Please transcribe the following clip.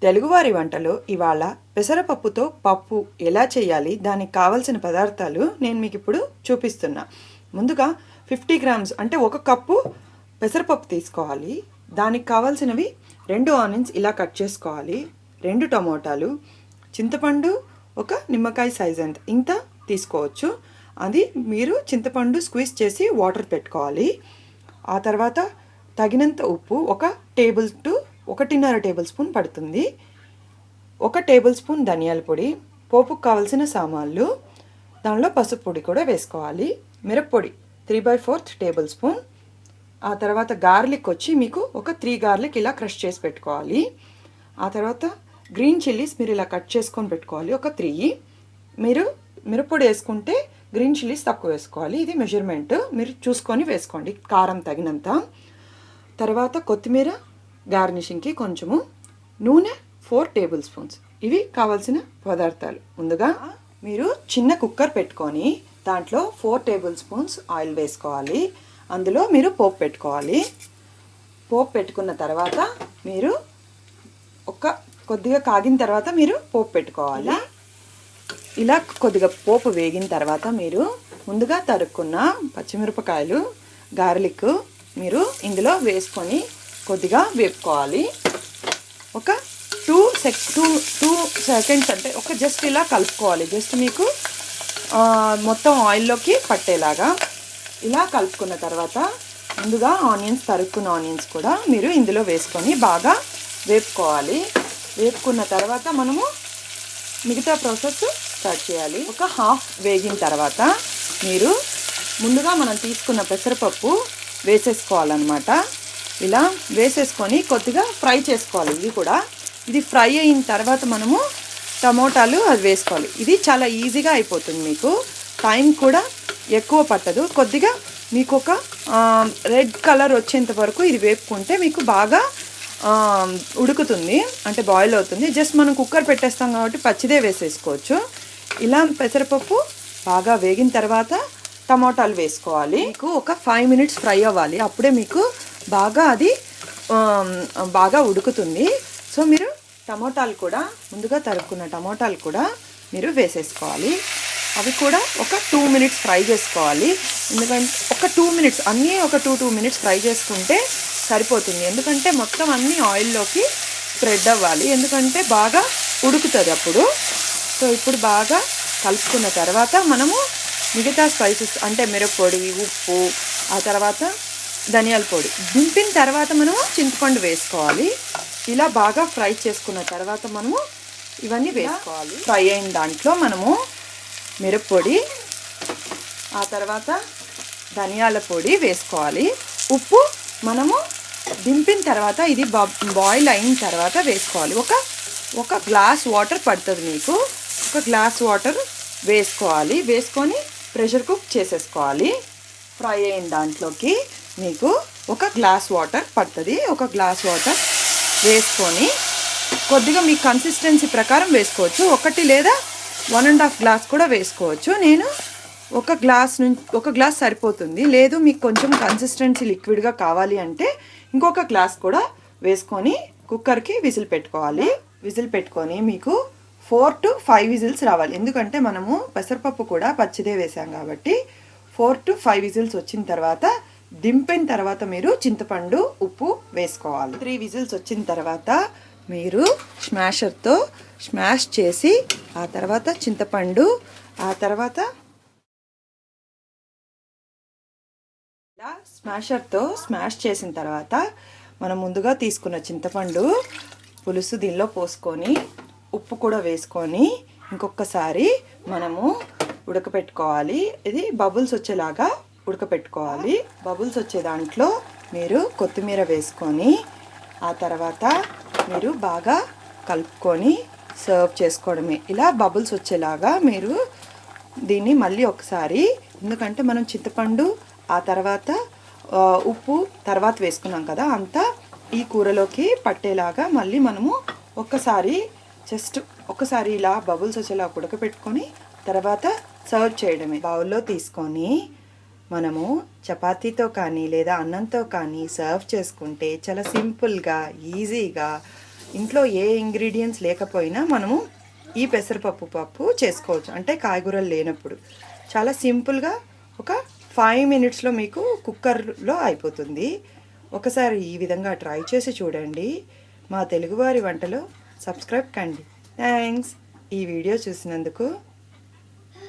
తెలుగువారి వంటలో ఇవాళ పెసరపప్పుతో పప్పు ఎలా చేయాలి, దానికి కావాల్సిన పదార్థాలు నేను మీకు ఇప్పుడు చూపిస్తున్నా. ముందుగా 50 గ్రామ్స్ అంటే 1 కప్పు పెసరపప్పు తీసుకోవాలి. దానికి కావాల్సినవి 2 ఆనియన్స్ ఇలా కట్ చేసుకోవాలి, 2 టమోటాలు, చింతపండు ఒక నిమ్మకాయ సైజ్ ఇంత తీసుకోవచ్చు. అది మీరు చింతపండు స్క్వీజ్ చేసి వాటర్ పెట్టుకోవాలి. ఆ తర్వాత తగినంత ఉప్పు 1.5 టేబుల్ స్పూన్ పడుతుంది. 1 టేబుల్ స్పూన్ ధనియాల పొడి, పోపుకు కావాల్సిన సామాన్లు, దానిలో పసుపు పొడి కూడా వేసుకోవాలి. మిరప్పొడి 3/4 టేబుల్ స్పూన్. ఆ తర్వాత గార్లిక్ వచ్చి మీకు ఒక 3 గార్లిక్ ఇలా క్రష్ చేసి పెట్టుకోవాలి. ఆ తర్వాత గ్రీన్ చిల్లీస్ మీరు ఇలా కట్ చేసుకొని పెట్టుకోవాలి, ఒక 3. మీరు మిరప్పొడి వేసుకుంటే గ్రీన్ చిల్లీస్ తక్కువ వేసుకోవాలి, ఇది మెజర్మెంట్ మీరు చూసుకొని వేసుకోండి కారం తగినంత. తర్వాత కొత్తిమీర గార్నిషింగ్కి కొంచెము, నూనె 4 టేబుల్ స్పూన్స్. ఇవి కావాల్సిన పదార్థాలు. ముందుగా మీరు చిన్న కుక్కర్ పెట్టుకొని దాంట్లో 4 టేబుల్ స్పూన్స్ ఆయిల్ వేసుకోవాలి. అందులో మీరు పోపు పెట్టుకోవాలి. పోపు పెట్టుకున్న తర్వాత మీరు కొద్దిగా కాగిన తర్వాత మీరు పోపు పెట్టుకోవాలి. ఇలా కొద్దిగా పోపు వేగిన తర్వాత మీరు ముందుగా తరుక్కున్న పచ్చిమిరపకాయలు, గార్లిక్ మీరు ఇందులో వేసుకొని కొద్దిగా వేపుకోవాలి. ఒక 2 సెకండ్స్ అంటే జస్ట్ ఇలా కలుపుకోవాలి, జస్ట్ మీకు మొత్తం ఆయిల్లోకి పట్టేలాగా. ఇలా కలుపుకున్న తర్వాత ముందుగా తరుక్కున్న ఆనియన్స్ కూడా మీరు ఇందులో వేసుకొని బాగా వేపుకోవాలి. వేపుకున్న తర్వాత మనము మిగతా ప్రాసెస్ స్టార్ట్ చేయాలి. ఒక హాఫ్ వేగిన తర్వాత మీరు ముందుగా మనం తీసుకున్న పెసరపప్పు వేసేసుకోవాలన్నమాట. ఇలా వేసేసుకొని కొద్దిగా ఫ్రై చేసుకోవాలి. ఇది ఫ్రై అయిన తర్వాత మనము టమోటాలు అది వేసుకోవాలి. ఇది చాలా ఈజీగా అయిపోతుంది, మీకు టైం కూడా ఎక్కువ పట్టదు. కొద్దిగా మీకు ఒక రెడ్ కలర్ వచ్చేంత వరకు ఇది వేపుకుంటే మీకు బాగా ఉడుకుతుంది, అంటే బాయిల్ అవుతుంది. జస్ట్ మనం కుక్కర్ పెట్టేస్తాం కాబట్టి పచ్చిదే వేసేసుకోవచ్చు. ఇలా పెసరపప్పు బాగా వేగిన తర్వాత టమోటాలు వేసుకోవాలి. మీకు ఒక 5 మినిట్స్ ఫ్రై అవ్వాలి, అప్పుడే మీకు బాగా అది బాగా ఉడుకుతుంది. సో మీరు టమోటాలు కూడా ముందుగా తరుక్కున్న టమోటాలు కూడా మీరు వేసేసుకోవాలి. అవి కూడా ఒక 2 మినిట్స్ ఫ్రై చేసుకోవాలి. ఎందుకంటే ఒక 2 మినిట్స్ అన్నీ ఒక 2 మినిట్స్ ఫ్రై చేసుకుంటే సరిపోతుంది. ఎందుకంటే మొత్తం అన్నీ ఆయిల్లోకి స్ప్రెడ్ అవ్వాలి, ఎందుకంటే బాగా ఉడుకుతుంది అప్పుడు. సో ఇప్పుడు బాగా కలుపుకున్న తర్వాత మనము మిగతా స్పైసెస్ అంటే మిరప్పొడి, ఉప్పు, ఆ తర్వాత ధనియాల పొడి దింపిన తర్వాత మనము చింతపండు వేసుకోవాలి. ఇలా బాగా ఫ్రై చేసుకున్న తర్వాత మనము ఇవన్నీ వేసుకోవాలి. ఫ్రై అయిన దాంట్లో మనము మిరప్పొడి, ఆ తర్వాత ధనియాల పొడి వేసుకోవాలి. ఉప్పు మనము దింపిన తర్వాత ఇది బాయిల్ అయిన తర్వాత వేసుకోవాలి. ఒక గ్లాస్ వాటర్ పడుతుంది మీకు, ఒక గ్లాస్ వాటర్ వేసుకోవాలి. వేసుకొని ప్రెషర్ కుక్ చేసేసుకోవాలి. ఫ్రై అయిన దాంట్లోకి మీకు ఒక గ్లాస్ వాటర్ పడుతుంది. ఒక గ్లాస్ వాటర్ వేసుకొని కొద్దిగా మీ కన్సిస్టెన్సీ ప్రకారం వేసుకోవచ్చు. 1 లేదా 1.5 గ్లాస్ కూడా వేసుకోవచ్చు. నేను ఒక గ్లాస్ సరిపోతుంది. లేదు మీకు కొంచెం కన్సిస్టెన్సీ లిక్విడ్గా కావాలి అంటే ఇంకొక గ్లాస్ కూడా వేసుకొని కుక్కర్కి విజిల్ పెట్టుకోవాలి. విజిల్ పెట్టుకొని మీకు 4 to 5 విజిల్స్ రావాలి. ఎందుకంటే మనము పెసరపప్పు కూడా పచ్చిదే వేసాం కాబట్టి 4 to 5 విజిల్స్ వచ్చిన తర్వాత దింపిన తర్వాత మీరు చింతపండు, ఉప్పు వేసుకోవాలి. 3 విజిల్స్ వచ్చిన తర్వాత మీరు స్మాషర్తో స్మాష్ చేసి ఆ తర్వాత చింతపండు, ఆ తర్వాత ఇలా స్మాషర్తో స్మాష్ చేసిన తర్వాత మనం ముందుగా తీసుకున్న చింతపండు పులుసు దీనిలో పోసుకొని ఉప్పు కూడా వేసుకొని ఇంకొకసారి మనము ఉడకపెట్టుకోవాలి. ఇది బబుల్స్ వచ్చేలాగా ఉడకపెట్టుకోవాలి. బబుల్స్ వచ్చే దాంట్లో మీరు కొత్తిమీర వేసుకొని ఆ తర్వాత మీరు బాగా కలుపుకొని సర్వ్ చేసుకోవడమే. ఇలా బబుల్స్ వచ్చేలాగా మీరు దీన్ని మళ్ళీ ఒకసారి, ఎందుకంటే మనం చింతపండు ఆ తర్వాత ఉప్పు తర్వాత వేసుకున్నాం కదా, అంతా ఈ కూరలోకి పట్టేలాగా మళ్ళీ మనము ఒకసారి ఇలా బబుల్స్ వచ్చేలా ఉడకపెట్టుకొని తర్వాత సర్వ్ చేయడమే. బౌల్లో తీసుకొని మనము చపాతీతో కానీ లేదా అన్నంతో కానీ సర్వ్ చేసుకుంటే చాలా సింపుల్గా, ఈజీగా ఇంట్లో ఏ ఇంగ్రీడియంట్స్ లేకపోయినా మనము ఈ పెసరపప్పు పప్పు చేసుకోవచ్చు, అంటే కాయగూరలు లేనప్పుడు. చాలా సింపుల్గా ఒక 5 మినిట్స్లో మీకు కుక్కర్లో అయిపోతుంది. ఒకసారి ఈ విధంగా ట్రై చేసి చూడండి. మా తెలుగువారి వంటలో సబ్స్క్రైబ్ కండి. థ్యాంక్స్ ఈ వీడియో చూసినందుకు.